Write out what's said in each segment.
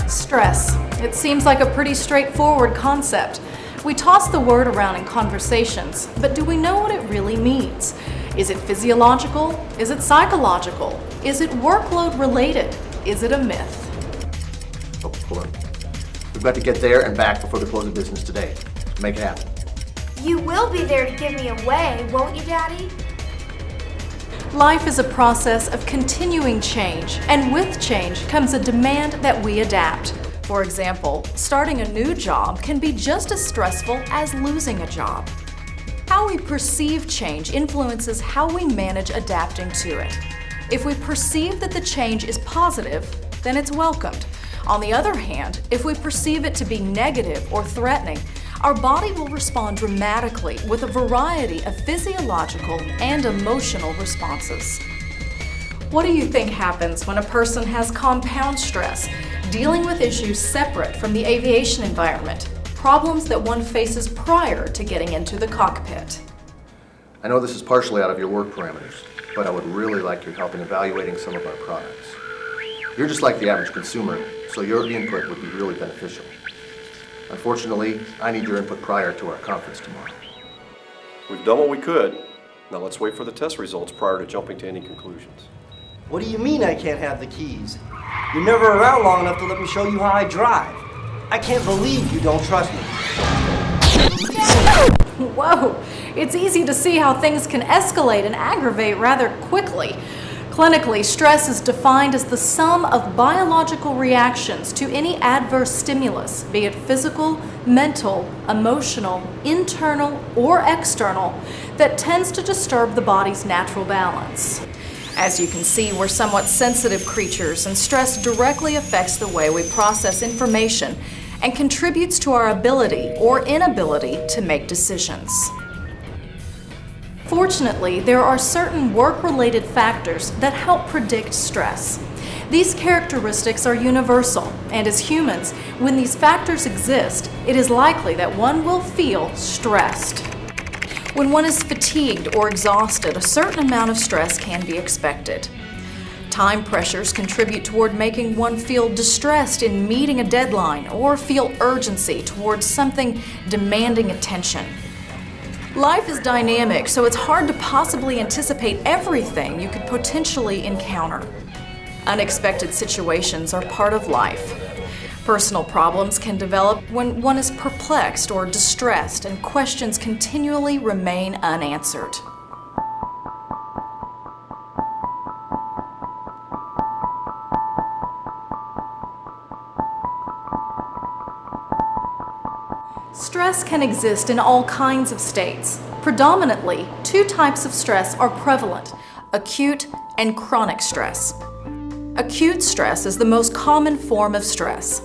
Stress. It seems like a pretty straightforward concept. We toss the word around in conversations, but do we know what it really means? Is it physiological? Is it psychological? Is it workload related? Is it a myth? Oh, hold on. We've got to get there and back before the close of business today. Make it happen. You will be there to give me away, won't you, Daddy? Life is a process of continuing change, and with change comes a demand that we adapt. For example, starting a new job can be just as stressful as losing a job. How we perceive change influences how we manage adapting to it. If we perceive that the change is positive, then it's welcomed. On the other hand, if we perceive it to be negative or threatening, our body will respond dramatically with a variety of physiological and emotional responses. What do you think happens when a person has compound stress, dealing with issues separate from the aviation environment, problems that one faces prior to getting into the cockpit? I know this is partially out of your work parameters, but I would really like your help in evaluating some of our products. You're just like the average consumer, so your input would be really beneficial. Unfortunately, I need your input prior to our conference tomorrow. We've done what we could. Now let's wait for the test results prior to jumping to any conclusions. What do you mean I can't have the keys? You're never around long enough to let me show you how I drive. I can't believe you don't trust me. Whoa! It's easy to see how things can escalate and aggravate rather quickly. Clinically, stress is defined as the sum of biological reactions to any adverse stimulus, be it physical, mental, emotional, internal, or external, that tends to disturb the body's natural balance. As you can see, we're somewhat sensitive creatures, and stress directly affects the way we process information and contributes to our ability or inability to make decisions. Fortunately, there are certain work-related factors that help predict stress. These characteristics are universal, and as humans, when these factors exist, it is likely that one will feel stressed. When one is fatigued or exhausted, a certain amount of stress can be expected. Time pressures contribute toward making one feel distressed in meeting a deadline or feel urgency towards something demanding attention. Life is dynamic, so it's hard to possibly anticipate everything you could potentially encounter. Unexpected situations are part of life. Personal problems can develop when one is perplexed or distressed and questions continually remain unanswered. Stress can exist in all kinds of states. Predominantly, two types of stress are prevalent: acute and chronic stress. Acute stress is the most common form of stress.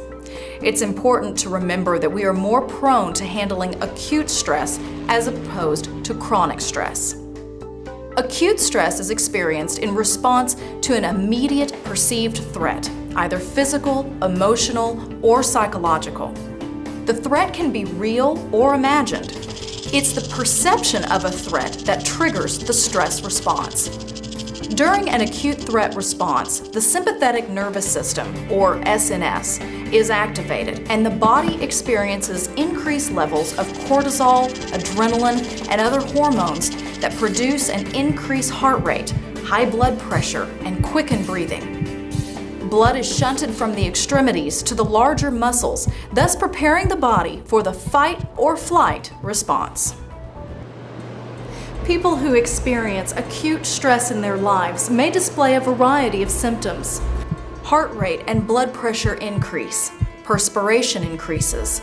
It's important to remember that we are more prone to handling acute stress as opposed to chronic stress. Acute stress is experienced in response to an immediate perceived threat, either physical, emotional, or psychological. The threat can be real or imagined. It's the perception of a threat that triggers the stress response. During an acute threat response, the sympathetic nervous system, or SNS, is activated, and the body experiences increased levels of cortisol, adrenaline, and other hormones that produce an increased heart rate, high blood pressure, and quicken breathing. Blood is shunted from the extremities to the larger muscles, thus preparing the body for the fight or flight response. People who experience acute stress in their lives may display a variety of symptoms. Heart rate and blood pressure increase, perspiration increases,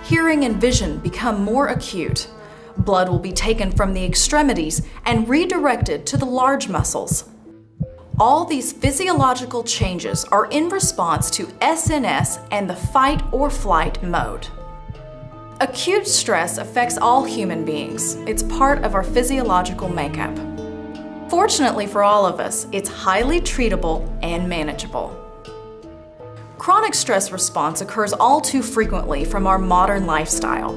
hearing and vision become more acute. Blood will be taken from the extremities and redirected to the large muscles. All these physiological changes are in response to SNS and the fight or flight mode. Acute stress affects all human beings. It's part of our physiological makeup. Fortunately for all of us, it's highly treatable and manageable. Chronic stress response occurs all too frequently from our modern lifestyle,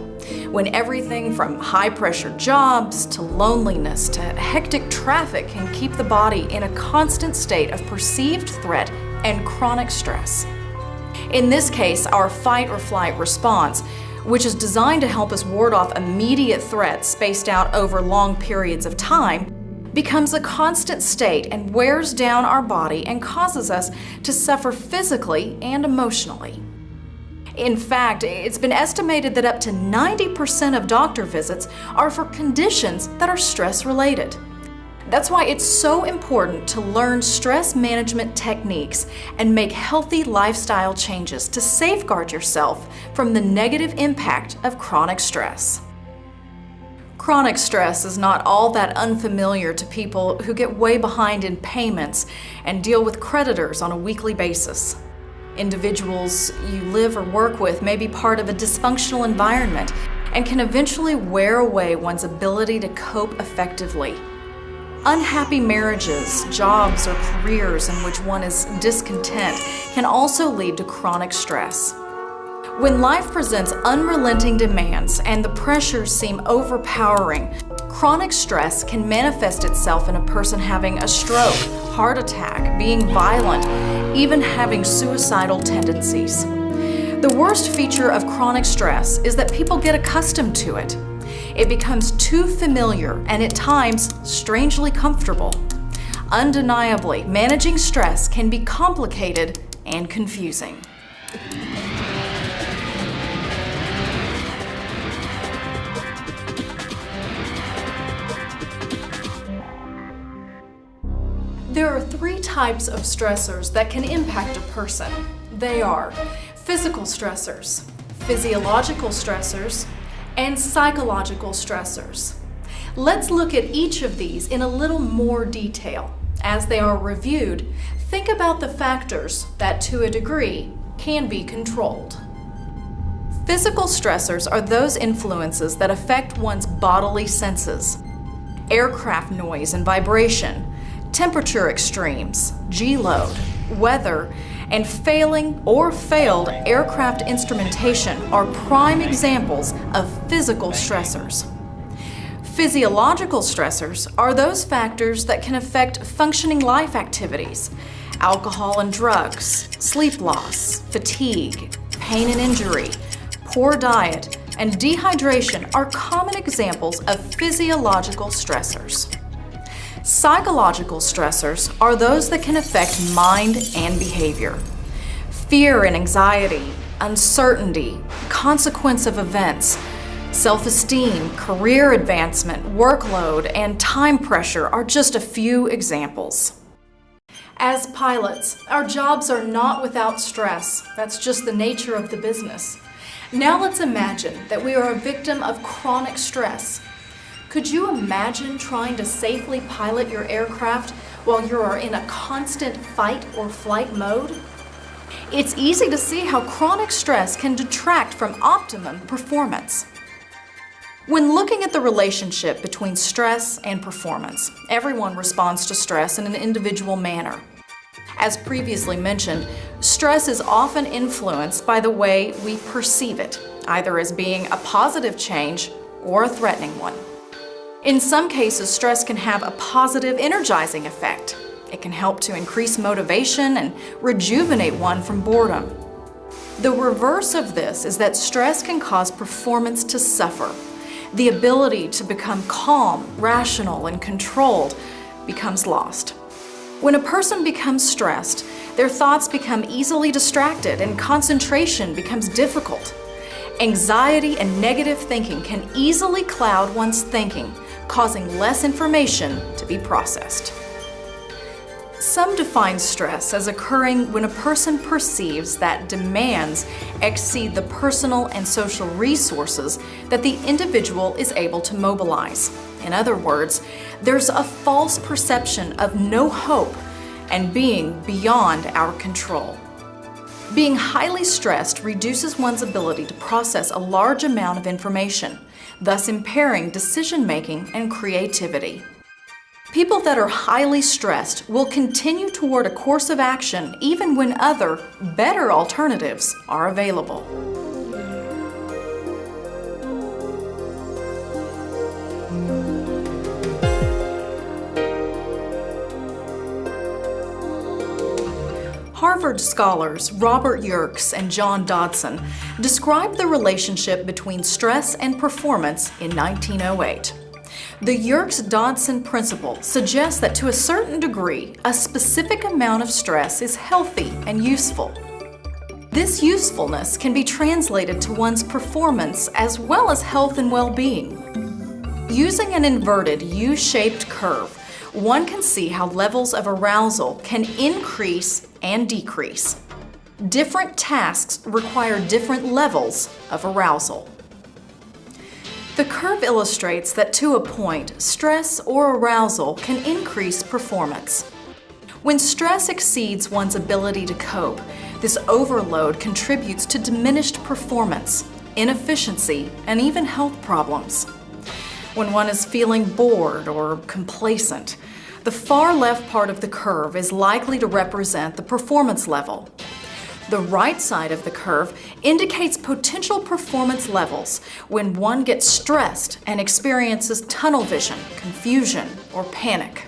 when everything from high-pressure jobs to loneliness to hectic traffic can keep the body in a constant state of perceived threat and chronic stress. In this case, our fight or flight response, which is designed to help us ward off immediate threats spaced out over long periods of time, becomes a constant state and wears down our body and causes us to suffer physically and emotionally. In fact, it's been estimated that up to 90% of doctor visits are for conditions that are stress-related. That's why it's so important to learn stress management techniques and make healthy lifestyle changes to safeguard yourself from the negative impact of chronic stress. Chronic stress is not all that unfamiliar to people who get way behind in payments and deal with creditors on a weekly basis. Individuals you live or work with may be part of a dysfunctional environment and can eventually wear away one's ability to cope effectively. Unhappy marriages, jobs, or careers in which one is discontent can also lead to chronic stress. When life presents unrelenting demands and the pressures seem overpowering, chronic stress can manifest itself in a person having a stroke, heart attack, being violent, even having suicidal tendencies. The worst feature of chronic stress is that people get accustomed to it. It becomes too familiar and at times strangely comfortable. Undeniably, managing stress can be complicated and confusing. There are three types of stressors that can impact a person. They are physical stressors, physiological stressors, and psychological stressors. Let's look at each of these in a little more detail. As they are reviewed, think about the factors that, to a degree, can be controlled. Physical stressors are those influences that affect one's bodily senses. Aircraft noise and vibration, temperature extremes, G-load, weather, and failing or failed aircraft instrumentation are prime examples of physical stressors. Physiological stressors are those factors that can affect functioning life activities. Alcohol and drugs, sleep loss, fatigue, pain and injury, poor diet, and dehydration are common examples of physiological stressors. Psychological stressors are those that can affect mind and behavior. Fear and anxiety, uncertainty, consequence of events, self-esteem, career advancement, workload, and time pressure are just a few examples. As pilots, our jobs are not without stress. That's just the nature of the business. Now let's imagine that we are a victim of chronic stress. Could you imagine trying to safely pilot your aircraft while you are in a constant fight or flight mode? It's easy to see how chronic stress can detract from optimum performance. When looking at the relationship between stress and performance, everyone responds to stress in an individual manner. As previously mentioned, stress is often influenced by the way we perceive it, either as being a positive change or a threatening one. In some cases, stress can have a positive, energizing effect. It can help to increase motivation and rejuvenate one from boredom. The reverse of this is that stress can cause performance to suffer. The ability to become calm, rational, and controlled becomes lost. When a person becomes stressed, their thoughts become easily distracted and concentration becomes difficult. Anxiety and negative thinking can easily cloud one's thinking, causing less information to be processed. Some define stress as occurring when a person perceives that demands exceed the personal and social resources that the individual is able to mobilize. In other words, there's a false perception of no hope and being beyond our control. Being highly stressed reduces one's ability to process a large amount of information, thus impairing decision-making and creativity. People that are highly stressed will continue toward a course of action even when other, better alternatives are available. Harvard scholars Robert Yerkes and John Dodson described the relationship between stress and performance in 1908. The YERKES-DODSON principle suggests that to a certain degree, a specific amount of stress is healthy and useful. This usefulness can be translated to one's performance as well as health and well-being. Using an inverted U-shaped curve, one can see how levels of arousal can increase and decrease. Different tasks require different levels of arousal. The curve illustrates that to a point, stress or arousal can increase performance. When stress exceeds one's ability to cope, this overload contributes to diminished performance, inefficiency, and even health problems. When one is feeling bored or complacent, the far left part of the curve is likely to represent the performance level. The right side of the curve indicates potential performance levels when one gets stressed and experiences tunnel vision, confusion, or panic.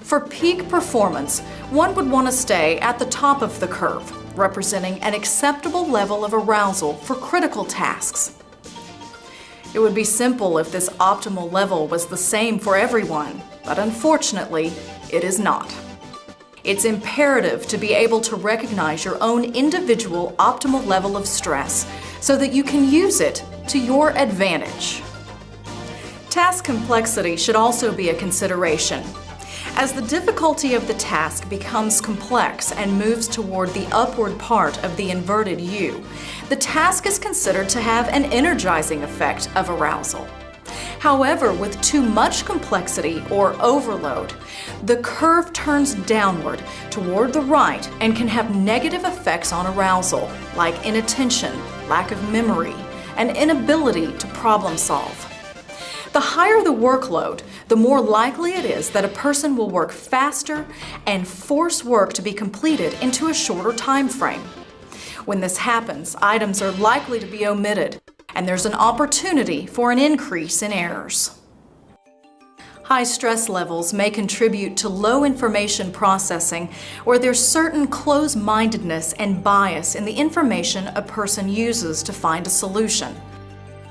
For peak performance, one would want to stay at the top of the curve, representing an acceptable level of arousal for critical tasks. It would be simple if this optimal level was the same for everyone, but unfortunately, it is not. It's imperative to be able to recognize your own individual optimal level of stress so that you can use it to your advantage. Task complexity should also be a consideration. As the difficulty of the task becomes complex and moves toward the upward part of the inverted U, the task is considered to have an energizing effect of arousal. However, with too much complexity or overload, the curve turns downward toward the right and can have negative effects on arousal, like inattention, lack of memory, and inability to problem solve. The higher the workload, the more likely it is that a person will work faster and force work to be completed into a shorter time frame. When this happens, items are likely to be omitted, and there's an opportunity for an increase in errors. High stress levels may contribute to low information processing, where there's certain closed-mindedness and bias in the information a person uses to find a solution.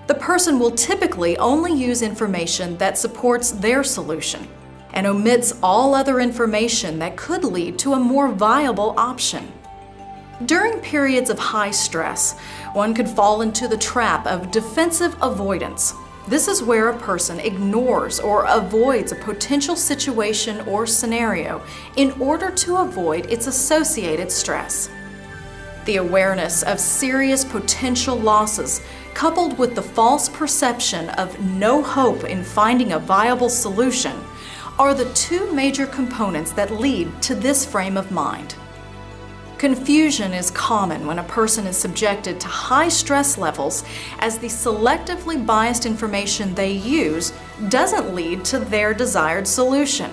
The person will typically only use information that supports their solution and omits all other information that could lead to a more viable option. During periods of high stress, one could fall into the trap of defensive avoidance. This is where a person ignores or avoids a potential situation or scenario in order to avoid its associated stress. The awareness of serious potential losses, coupled with the false perception of no hope in finding a viable solution, are the two major components that lead to this frame of mind. Confusion is common when a person is subjected to high stress levels, as the selectively biased information they use doesn't lead to their desired solution.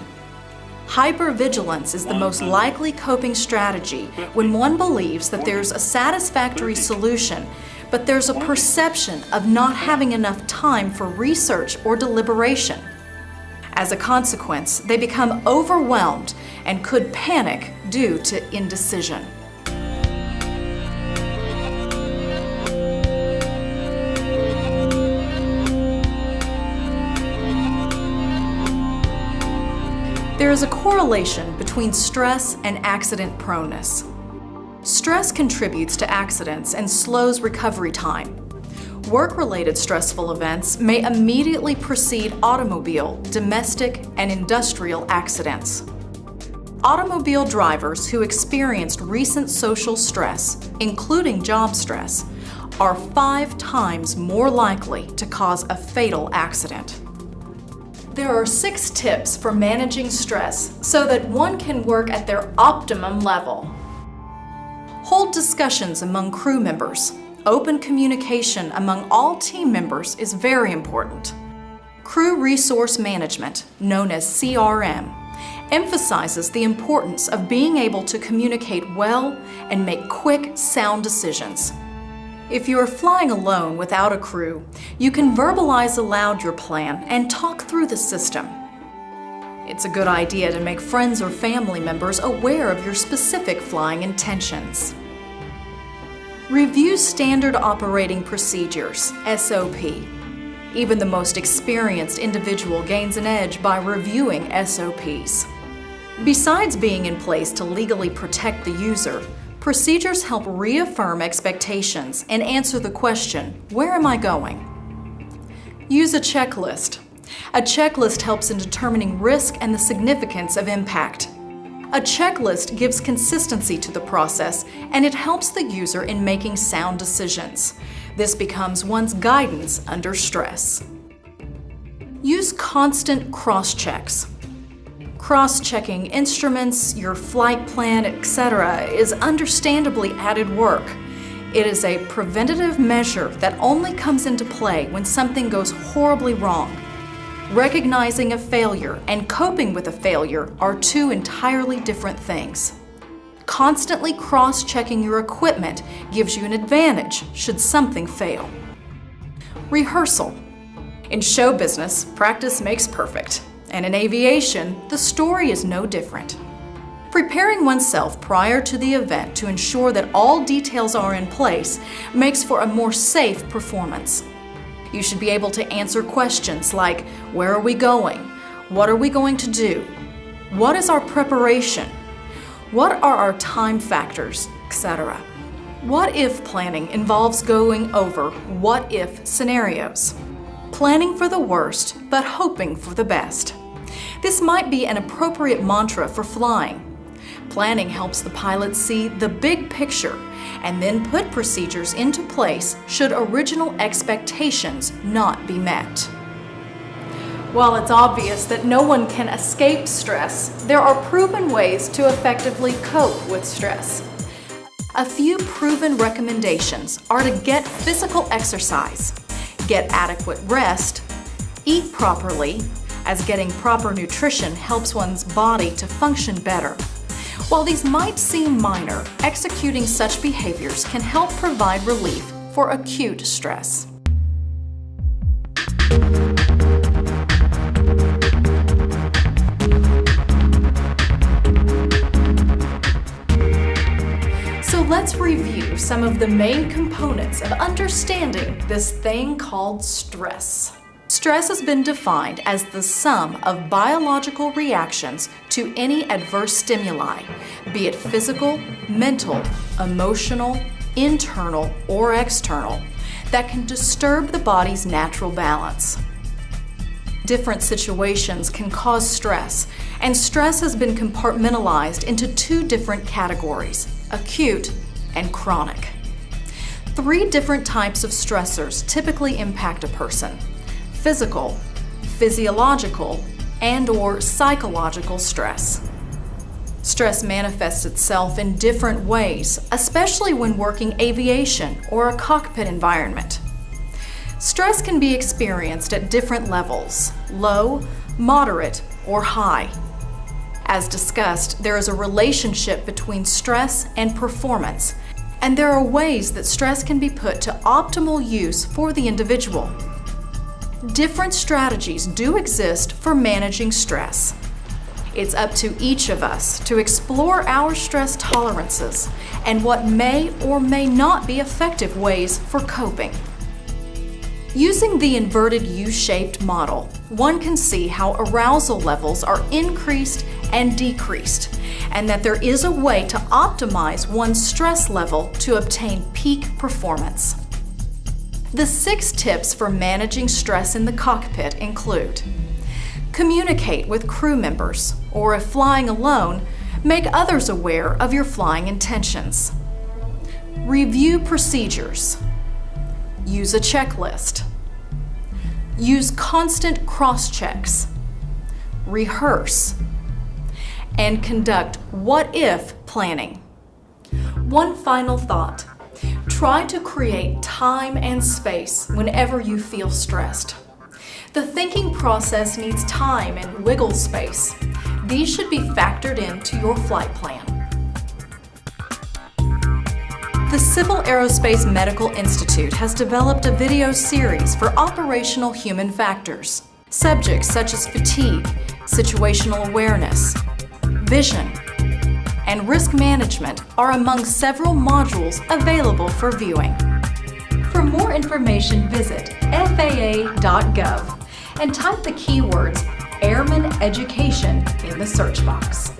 Hypervigilance is the most likely coping strategy when one believes that there's a satisfactory solution, but there's a perception of not having enough time for research or deliberation. As a consequence, they become overwhelmed and could panic due to indecision. There is a correlation between stress and accident proneness. Stress contributes to accidents and slows recovery time. Work-related stressful events may immediately precede automobile, domestic, and industrial accidents. Automobile drivers who experienced recent social stress, including job stress, are 5 times more likely to cause a fatal accident. There are 6 tips for managing stress so that one can work at their optimum level. Hold discussions among crew members. Open communication among all team members is very important. Crew Resource Management, known as CRM, emphasizes the importance of being able to communicate well and make quick, sound decisions. If you are flying alone without a crew, you can verbalize aloud your plan and talk through the system. It's a good idea to make friends or family members aware of your specific flying intentions. Review Standard Operating Procedures, SOP. Even the most experienced individual gains an edge by reviewing SOPs. Besides being in place to legally protect the user, procedures help reaffirm expectations and answer the question, where am I going? Use a checklist. A checklist helps in determining risk and the significance of impact. A checklist gives consistency to the process and it helps the user in making sound decisions. This becomes one's guidance under stress. Use constant cross-checks. Cross-checking instruments, your flight plan, etc. is understandably added work. It is a preventative measure that only comes into play when something goes horribly wrong. Recognizing a failure and coping with a failure are 2 entirely different things. Constantly cross-checking your equipment gives you an advantage should something fail. Rehearsal. In show business, practice makes perfect. And in aviation, the story is no different. Preparing oneself prior to the event to ensure that all details are in place makes for a more safe performance. You should be able to answer questions like, where are we going? What are we going to do? What is our preparation? What are our time factors, etc. What if planning involves going over what if scenarios? Planning for the worst, but hoping for the best. This might be an appropriate mantra for flying. Planning helps the pilot see the big picture and then put procedures into place should original expectations not be met. While it's obvious that no one can escape stress, there are proven ways to effectively cope with stress. A few proven recommendations are to get physical exercise, get adequate rest, eat properly, as getting proper nutrition helps one's body to function better. While these might seem minor, executing such behaviors can help provide relief for acute stress. So let's review some of the main components of understanding this thing called stress. Stress has been defined as the sum of biological reactions to any adverse stimuli, be it physical, mental, emotional, internal, or external, that can disturb the body's natural balance. Different situations can cause stress, and stress has been compartmentalized into 2 different categories, acute and chronic. 3 different types of stressors typically impact a person: physical, physiological, and/or psychological stress. Stress manifests itself in different ways, especially when working aviation or a cockpit environment. Stress can be experienced at different levels: low, moderate, or high. As discussed, there is a relationship between stress and performance, and there are ways that stress can be put to optimal use for the individual. Different strategies do exist for managing stress. It's up to each of us to explore our stress tolerances and what may or may not be effective ways for coping. Using the inverted U-shaped model, one can see how arousal levels are increased and decreased, and that there is a way to optimize one's stress level to obtain peak performance. The 6 tips for managing stress in the cockpit include: communicate with crew members, or if flying alone, make others aware of your flying intentions. Review procedures. Use a checklist. Use constant cross-checks. rehearse, and conduct what-if planning. One final thought. Try to create time and space whenever you feel stressed. The thinking process needs time and wiggle space. These should be factored into your flight plan. The Civil Aerospace Medical Institute has developed a video series for operational human factors. Subjects such as fatigue, situational awareness, vision, and risk management are among several modules available for viewing. For more information, visit FAA.gov and type the keywords Airman Education in the search box.